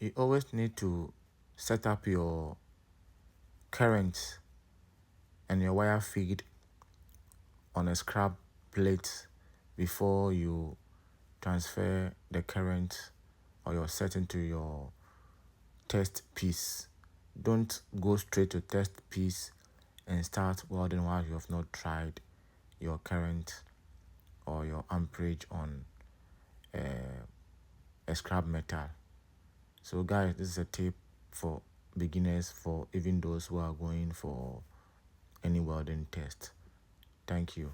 You always need to set up your current and your wire feed on a scrap plate before you transfer the current or your setting to your test piece. Don't go straight to test piece and start welding while you have not tried your current or your amperage on a scrap metal. So guys, this is a tip for beginners, for even those who are going for any welding test. Thank you.